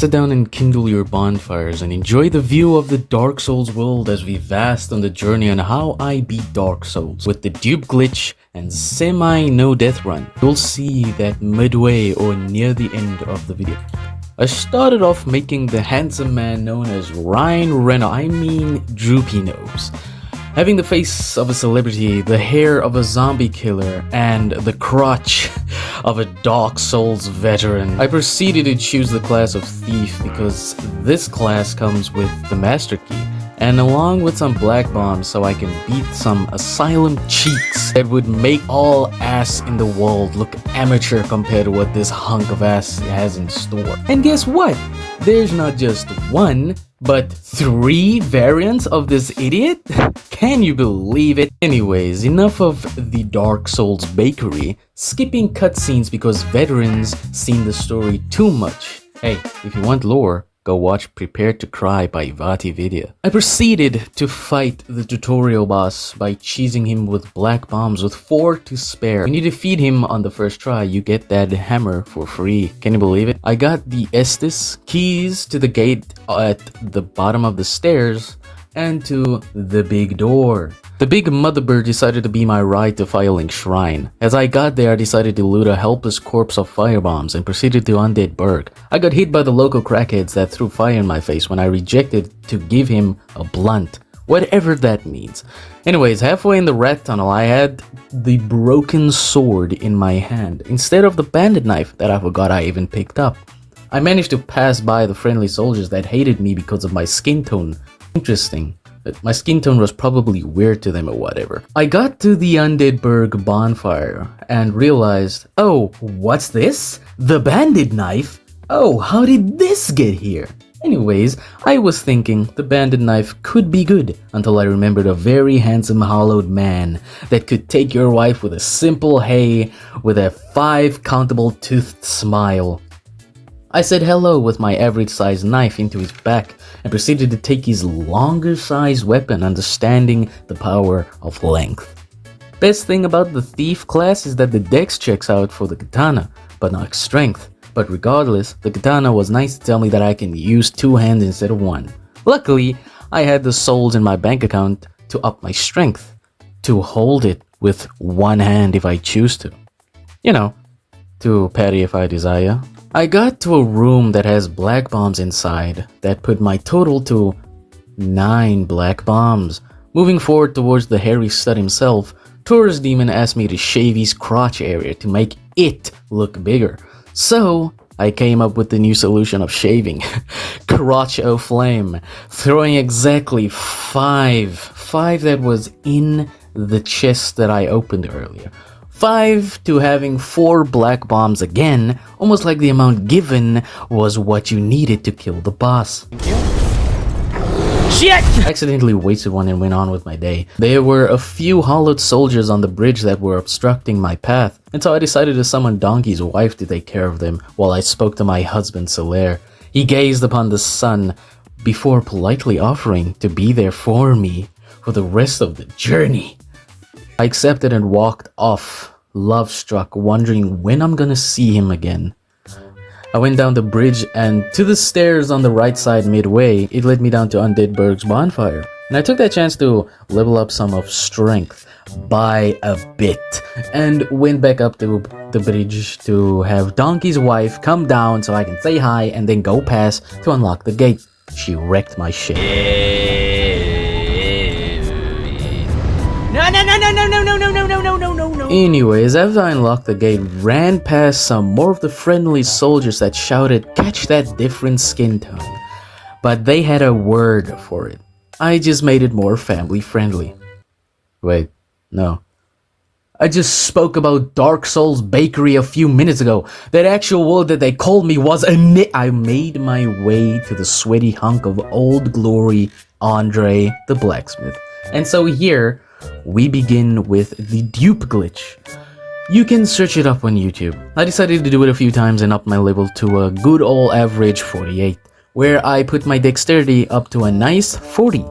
Sit down and kindle your bonfires and enjoy the view of the Dark Souls world as we vast on the journey on how I beat Dark Souls with the dupe glitch and semi-no death run. You'll see that midway or near the end of the video. I started off making the handsome man known as Ryan Reynolds, droopy nose. Having the face of a celebrity, the hair of a zombie killer, and the crotch of a Dark Souls veteran. I proceeded to choose the class of Thief because this class comes with the Master Key, and along with some black bombs so I can beat some asylum cheeks that would make all ass in the world look amateur compared to what this hunk of ass has in store. And guess what? There's not just one, but 3 variants of this idiot? Can you believe it? Anyways, enough of the Dark Souls bakery, skipping cutscenes because veterans seen the story too much. Hey, if you want lore, go watch Prepare to Cry by Vati Vidya. I proceeded to fight the tutorial boss by cheesing him with black bombs with 4 to spare. When you defeat him on the first try, you get that hammer for free. Can you believe it? I got the Estes keys to the gate at the bottom of the stairs and to the big door. The big motherbird decided to be my ride to Firelink Shrine. As I got there, I decided to loot a helpless corpse of firebombs and proceeded to Undead Burg. I got hit by the local crackheads that threw fire in my face when I rejected to give him a blunt, whatever that means. Anyways, halfway in the rat tunnel, I had the broken sword in my hand instead of the bandit knife that I forgot I even picked up. I managed to pass by the friendly soldiers that hated me because of my skin tone. Interesting. My skin tone was probably weird to them or whatever. I got to the Undead Burg bonfire and realized, oh, what's this? The bandit knife? Oh, how did this get here? Anyways, I was thinking the bandit knife could be good until I remembered a very handsome hollowed man that could take your wife with a simple hey with a 5 countable toothed smile. I said hello with my average sized knife into his back and proceeded to take his longer sized weapon, understanding the power of length. Best thing about the Thief class is that the DEX checks out for the katana, but not strength. But regardless, the katana was nice to tell me that I can use 2 hands instead of 1. Luckily, I had the souls in my bank account to up my strength, to hold it with 1 hand if I choose to. You know, to parry if I desire. I got to a room that has black bombs inside that put my total to 9 black bombs. Moving forward towards the hairy stud himself, Taurus Demon asked me to shave his crotch area to make it look bigger. So I came up with the new solution of shaving. Crotch o' flame, throwing exactly 5 that was in the chest that I opened earlier. 5 to having 4 black bombs again, almost like the amount given was what you needed to kill the boss. Shit! I accidentally wasted one and went on with my day. There were a few hollowed soldiers on the bridge that were obstructing my path, and so I decided to summon Donkey's wife to take care of them while I spoke to my husband Solaire. He gazed upon the sun before politely offering to be there for me for the rest of the journey. I accepted and walked off, love-struck, wondering when I'm gonna see him again. I went down the bridge and to the stairs on the right side midway. It led me down to Undead Burg's bonfire. And I took that chance to level up some of strength by a bit. And went back up to the bridge to have Donkey's wife come down so I can say hi and then go past to unlock the gate. She wrecked my shit. No. Anyways, after I unlocked the gate, ran past some more of the friendly soldiers that shouted, "Catch that different skin tone." But they had a word for it. I just made it more family friendly. Wait, no. I just spoke about Dark Souls Bakery a few minutes ago. That actual word that they called me was I made my way to the sweaty hunk of old glory, Andre the blacksmith. And so here, we begin with the dupe glitch. You can search it up on YouTube. I decided to do it a few times and up my level to a good old average 48, where I put my dexterity up to a nice 40.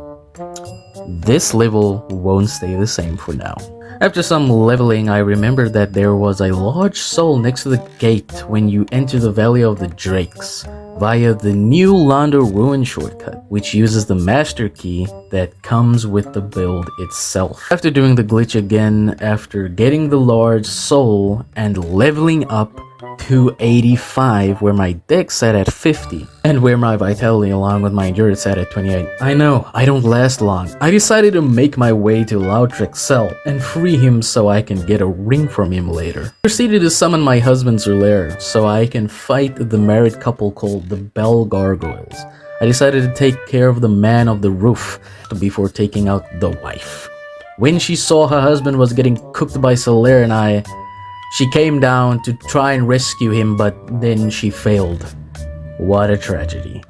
This level won't stay the same for now. After some leveling, I remembered that there was a large soul next to the gate when you enter the Valley of the Drakes. via the new Londo Ruin shortcut, which uses the master key that comes with the build itself. After doing the glitch again, after getting the large soul and leveling up to 85, where my DEX sat at 50 and where my vitality along with my endurance sat at 28. I know, I don't last long. I decided to make my way to Lautrec's cell and free him so I can get a ring from him later. Proceeded to summon my husband's lair so I can fight the married couple called the Bell Gargoyles. I decided to take care of the man of the roof before taking out the wife. When she saw her husband was getting cooked by Solaire and she came down to try and rescue him, but then she failed. What a tragedy.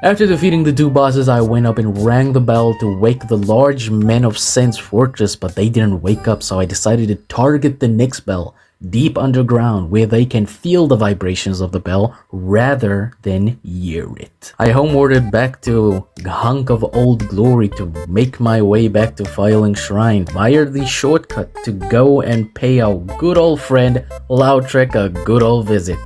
After defeating the two bosses, I went up and rang the bell to wake the large men of Sen's fortress, but they didn't wake up, so I decided to target the next bell, deep underground, where they can feel the vibrations of the bell rather than hear it. I homewarded back to Hunk of Old Glory to make my way back to Filing Shrine via the shortcut to go and pay our good old friend Lautrec a good old visit.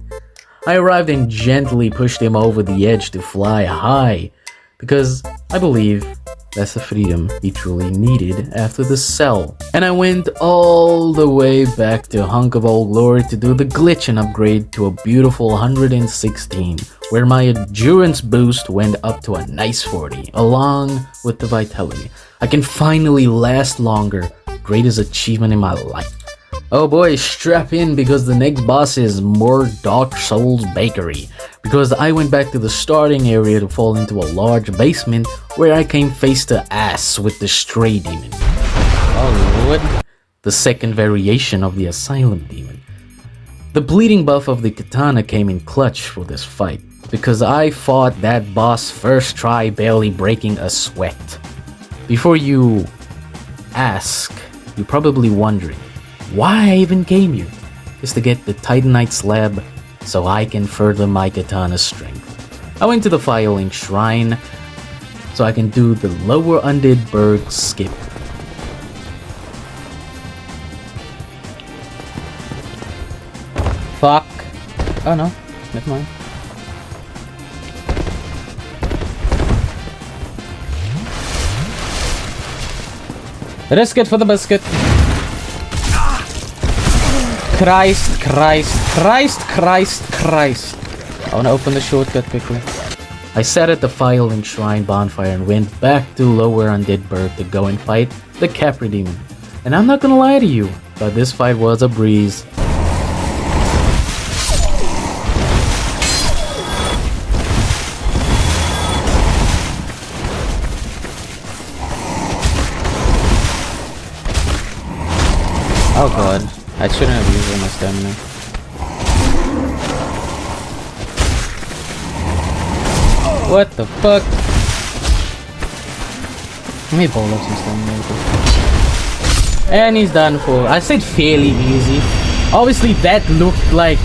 I arrived and gently pushed him over the edge to fly high, because I believe that's the freedom he truly needed after the cell. And I went all the way back to Hunk of Old Glory to do the glitch and upgrade to a beautiful 116, where my endurance boost went up to a nice 40, along with the vitality. I can finally last longer. Greatest achievement in my life. Oh boy, strap in, because the next boss is more Dark Souls Bakery. Because I went back to the starting area to fall into a large basement where I came face to ass with the Stray Demon. Oh lord. The second variation of the Asylum Demon. The bleeding buff of the katana came in clutch for this fight, because I fought that boss first try barely breaking a sweat. Before you ask, you're probably wondering, why I even came here? Is to get the Titanite slab so I can further my katana's strength. I went to the Filing Shrine so I can do the Lower Undead Berg skip. Fuck. Oh no, never mind. Risk it for the biscuit. Christ, Christ, Christ, Christ, Christ. I wanna open the shortcut quickly. I sat at the Filing Shrine bonfire and went back to Lower Undead Berg to go and fight the Capri Demon. And I'm not gonna lie to you, but this fight was a breeze. Oh god. I shouldn't have used all my stamina. What the fuck? Let me ball up some stamina. And he's done for. I said fairly easy. Obviously that looked like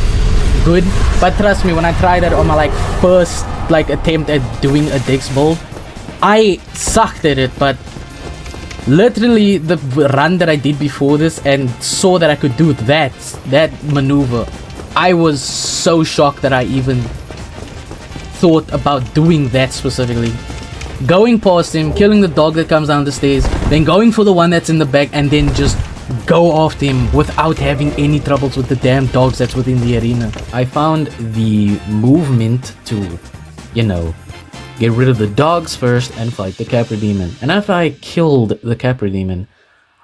good, but trust me, when I tried it on my first attempt at doing a Dex build, I sucked at it, but literally the run that I did before this and saw that I could do that maneuver, I was so shocked that I even thought about doing that specifically. Going past him, killing the dog that comes down the stairs, then going for the one that's in the back and then just go after him without having any troubles with the damn dogs that's within the arena. I found the movement to, get rid of the dogs first and fight the Capri Demon. And after I killed the Capri Demon,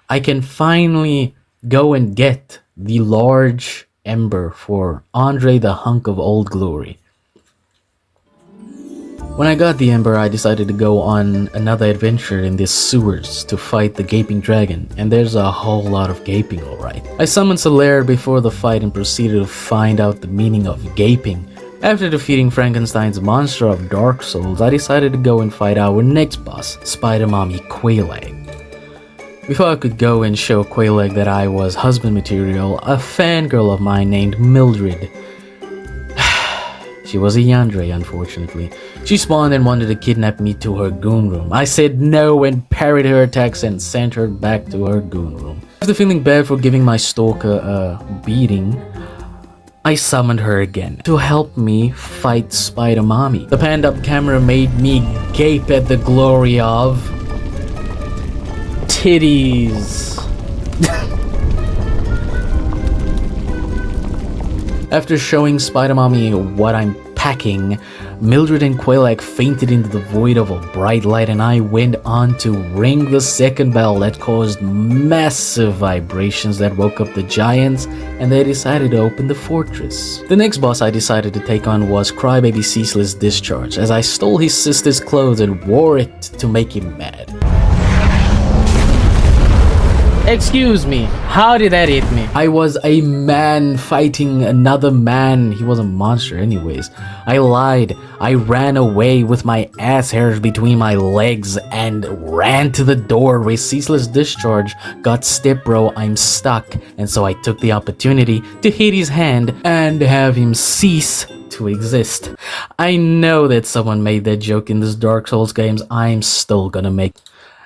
I can finally go and get the large ember for Andre the Hunk of Old Glory. When I got the ember, I decided to go on another adventure in the sewers to fight the Gaping Dragon, and there's a whole lot of gaping, alright. I summoned Solaire before the fight and proceeded to find out the meaning of gaping. After defeating Frankenstein's monster of Dark Souls, I decided to go and fight our next boss, Spider Mommy Quailag. Before I could go and show Quailag that I was husband material, a fangirl of mine named Mildred. She was a yandere, unfortunately. She spawned and wanted to kidnap me to her goon room. I said no and parried her attacks and sent her back to her goon room. After feeling bad for giving my stalker a beating, I summoned her again to help me fight Spider Mommy. The panned up camera made me gape at the glory of titties. After showing Spider Mommy what I'm packing, Mildred and Quaylak fainted into the void of a bright light, and I went on to ring the second bell that caused massive vibrations that woke up the giants, and they decided to open the fortress. The next boss I decided to take on was Crybaby Ceaseless Discharge, as I stole his sister's clothes and wore it to make him mad. Excuse me, how did that hit me? I was a man fighting another man. He was a monster anyways. I lied. I ran away with my ass hairs between my legs and ran to the door where Ceaseless Discharge got step bro, I'm stuck. And so I took the opportunity to hit his hand and have him cease to exist. I know that someone made that joke in this Dark Souls games. I'm still gonna make.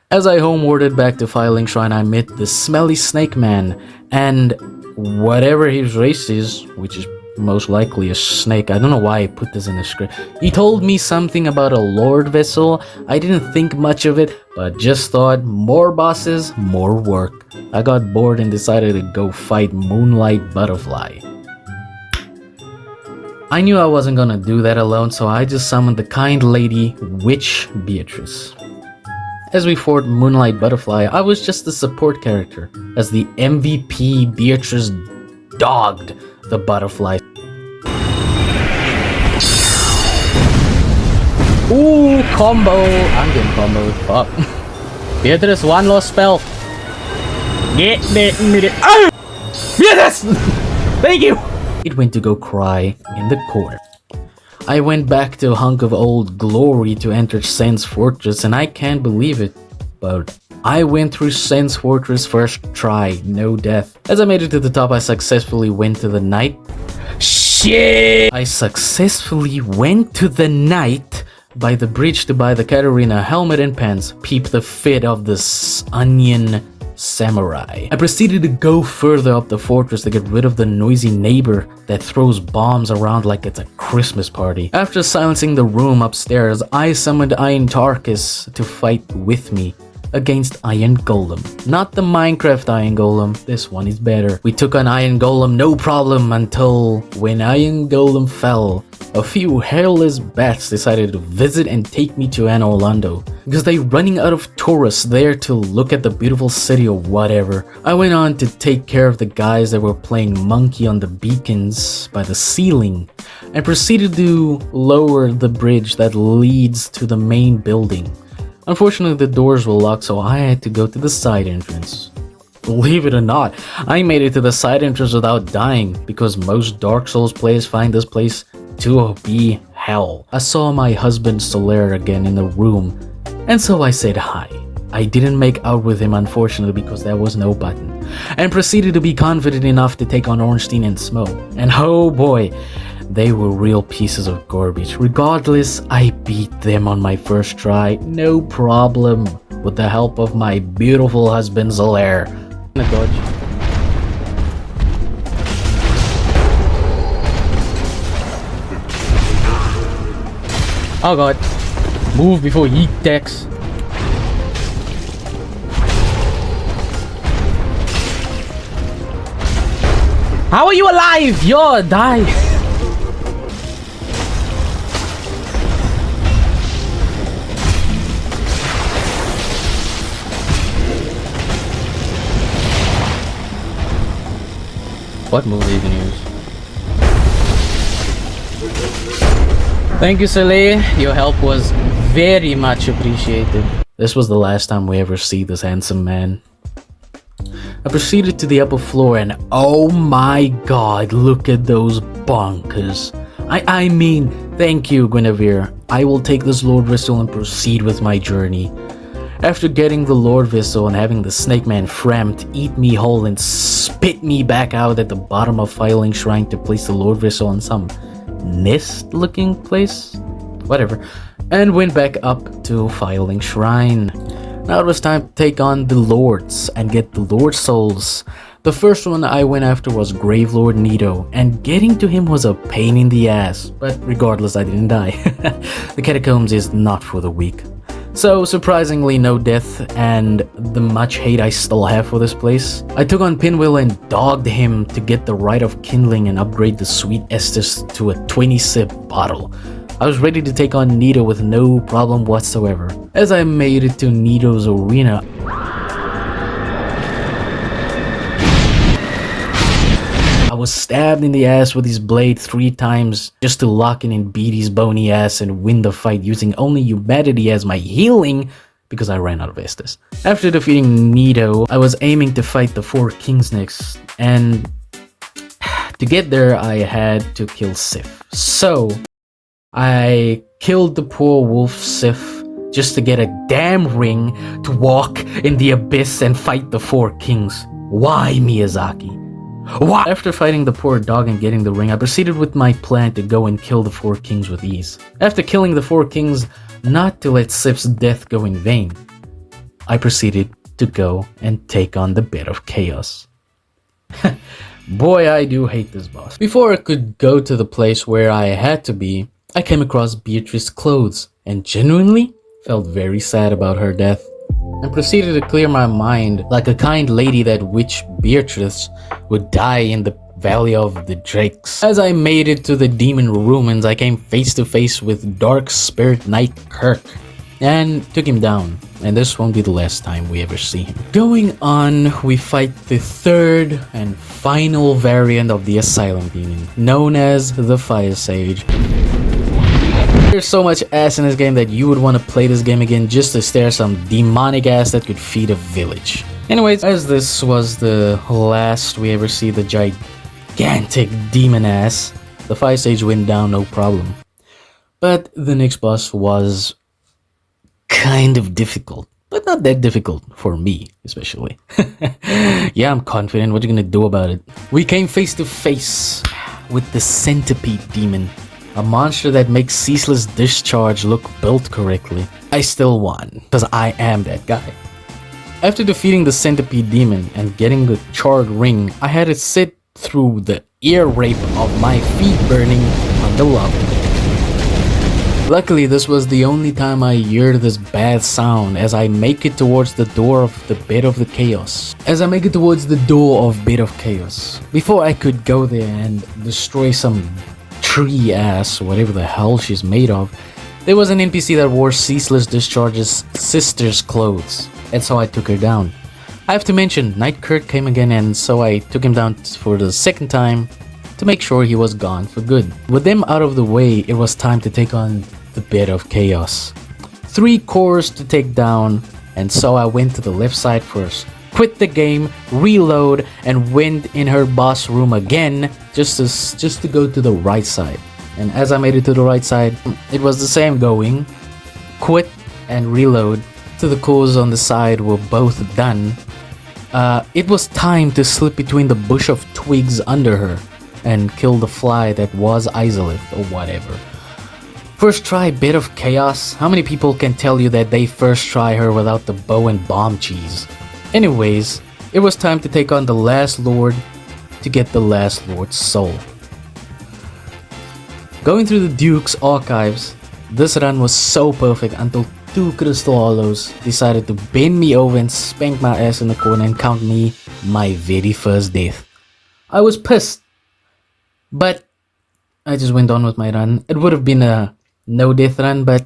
As I homewarded back to Filing Shrine, I met the smelly snake man, and whatever his race is, which is most likely a snake. I don't know why I put this in the script. He told me something about a lord vessel. I didn't think much of it, but just thought more bosses, more work. I got bored and decided to go fight Moonlight Butterfly. I knew I wasn't gonna do that alone, so I just summoned the kind lady, Witch Beatrice. As we fought Moonlight Butterfly, I was just a support character, as the MVP Beatrice dogged the butterfly. Ooh, combo! I'm getting comboed. Fuck. Beatrice, one lost spell. Get it. Oh! Beatrice! Thank you! It went to go cry in the corner. I went back to a hunk of old glory to enter Sen's Fortress, and I can't believe it, but I went through Sen's Fortress first try, no death. As I made it to the top, I successfully went to the night. Shit! I successfully went to the night by the bridge to buy the Katarina helmet and pants, peep the fit of this onion samurai. I proceeded to go further up the fortress to get rid of the noisy neighbor that throws bombs around like it's a Christmas party. After silencing the room upstairs, I summoned Iron Tarkus to fight with me against Iron Golem. Not the Minecraft Iron Golem, this one is better. We took on Iron Golem no problem until when Iron Golem fell, a few hairless bats decided to visit and take me to Anne Orlando because they running out of tourists there to look at the beautiful city or whatever. I went on to take care of the guys that were playing monkey on the beacons by the ceiling and proceeded to lower the bridge that leads to the main building. Unfortunately, the doors were locked, so I had to go to the side entrance. Believe it or not, I made it to the side entrance without dying because most Dark Souls players find this place to be hell. I saw my husband Solaire again in the room, and so I said hi. I didn't make out with him unfortunately because there was no button, and proceeded to be confident enough to take on Ornstein and Smoke. And oh boy, they were real pieces of garbage. Regardless, I beat them on my first try, no problem, with the help of my beautiful husband Solaire. Dodge. Oh god. Move before he attacks. How are you alive? Yo, die. What move are you gonna use? Thank you, Soleil. Your help was very much appreciated. This was the last time we ever see this handsome man. I proceeded to the upper floor and oh my god, look at those bonkers. I mean, thank you, Guinevere. I will take this Lord Vessel and proceed with my journey. After getting the Lord Vessel and having the Snake Man framed, eat me whole and spit me back out at the bottom of Filing Shrine to place the Lord Vessel on some nest looking place? Whatever. And went back up to Filing Shrine. Now it was time to take on the Lords and get the Lord Souls. The first one I went after was Gravelord Nito, and getting to him was a pain in the ass, but regardless I didn't die. The catacombs is not for the weak. So surprisingly no death and the much hate I still have for this place. I took on Pinwheel and dogged him to get the right of kindling and upgrade the sweet Estus to a 20-sip bottle. I was ready to take on Nito with no problem whatsoever. As I made it to Nito's arena, I was stabbed in the ass with his blade 3 times just to lock in and beat his bony ass and win the fight using only humanity as my healing because I ran out of Estus. After defeating Nito, I was aiming to fight the 4 kings next, and to get there I had to kill Sif. So I killed the poor wolf Sif just to get a damn ring to walk in the abyss and fight the 4 kings. Why, Miyazaki? Why? After fighting the poor dog and getting the ring, I proceeded with my plan to go and kill the 4 kings with ease. After killing the 4 kings, not to let Sif's death go in vain, I proceeded to go and take on the Bed of Chaos. Boy, I do hate this boss. Before I could go to the place where I had to be, I came across Beatrice's clothes and genuinely felt very sad about her death, and proceeded to clear my mind like a kind lady that witch Beatrice would die in the Valley of the Drakes. As I made it to the demon ruins, I came face to face with Dark Spirit Knight Kirk and took him down, and this won't be the last time we ever see him. Going on, we fight the third and final variant of the Asylum Demon, known as the Fire Sage. There's so much ass in this game that you would want to play this game again just to stare some demonic ass that could feed a village. Anyways, as this was the last we ever see the gigantic demon ass, the Fire Sage went down no problem. But the next boss was kind of difficult, but not that difficult for me, especially. Yeah, I'm confident. What are you gonna do about it? We came face to face with the Centipede Demon, a monster that makes Ceaseless Discharge look built correctly. I still won, because I am that guy. After defeating the Centipede Demon and getting the charred ring, I had to sit through the ear rape of my feet burning on the lava bed. Luckily, this was the only time I heard this bad sound as I make it towards the door of the Bed of the Chaos. Before I could go there and destroy some tree ass, whatever the hell she's made of, there was an NPC that wore Ceaseless Discharge's sister's clothes, and so I took her down. I have to mention, Knight Kirk came again, and so I took him down for the second time to make sure he was gone for good. With them out of the way, it was time to take on the Bed of Chaos. 3 cores to take down, and so I went to the left side first, quit the game, reload, and went in her boss room again just to go to the right side. And as I made it to the right side, it was the same going, quit and reload till the cores on the side were both done. It was time to slip between the bush of twigs under her and kill the fly that was Izalith or whatever. First try Bed of Chaos. How many people can tell you that they first try her without the bow and bomb cheese? Anyways, it was time to take on the Last Lord to get the Last Lord's soul. Going through the Duke's archives, this run was so perfect until 2 Crystal Hollows decided to bend me over and spank my ass in the corner and count me my very first death. I was pissed, but I just went on with my run. It would have been a no death run, but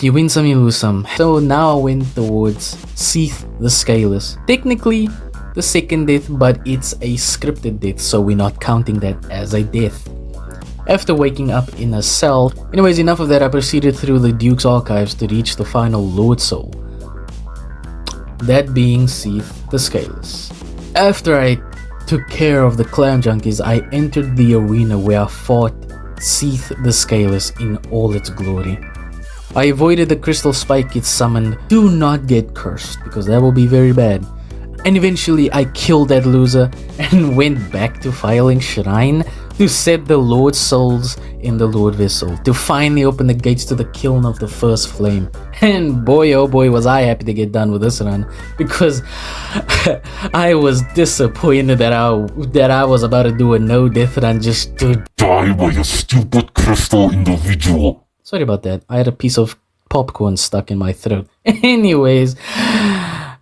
you win some, you lose some. So now I went towards Seath the Scaleless. Technically the second death, but it's a scripted death, so we're not counting that as a death. After waking up in a cell, anyways, enough of that, I proceeded through the Duke's archives to reach the final Lord Soul. That being Seath the Scaleless. After I took care of the clam junkies, I entered the arena where I fought Seath the Scaleless in all its glory. I avoided the crystal spike it summoned. Do not get cursed, because that will be very bad. And eventually I killed that loser and went back to filing shrine to set the Lord souls in the Lord vessel to finally open the gates to the kiln of the first flame. And boy oh boy was I happy to get done with this run, because I was disappointed that I was about to do a no death run just to Die by a stupid crystal individual. Sorry about that. I had a piece of popcorn stuck in my throat. Anyways,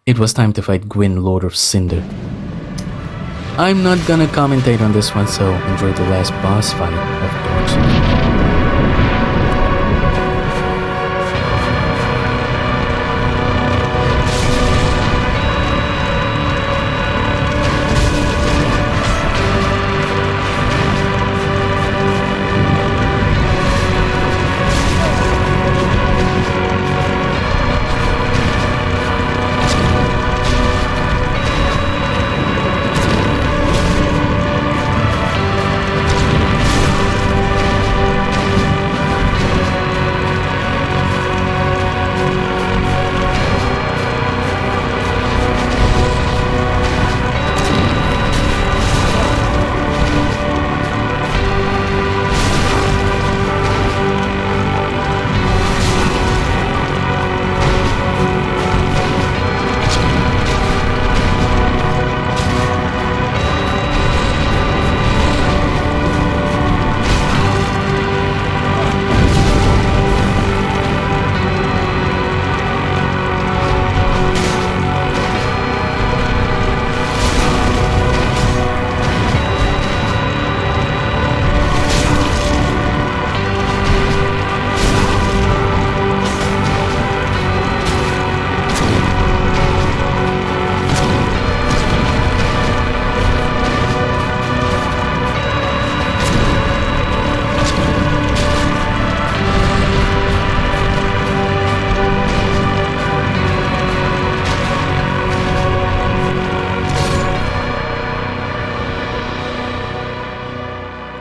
it was time to fight Gwyn, Lord of Cinder. I'm not gonna commentate on this one, so enjoy the last boss fight of Dark Souls.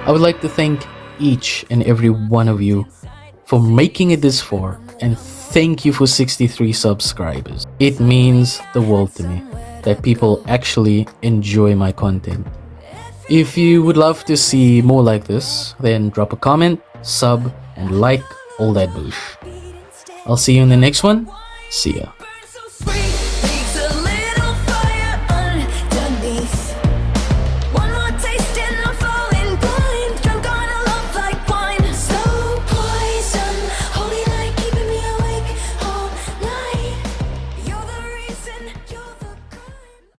I would like to thank each and every one of you for making it this far, and thank you for 63 subscribers. It means the world to me that people actually enjoy my content. If you would love to see more like this, then drop a comment, sub, and like all that bush. I'll see you in the next one. See ya.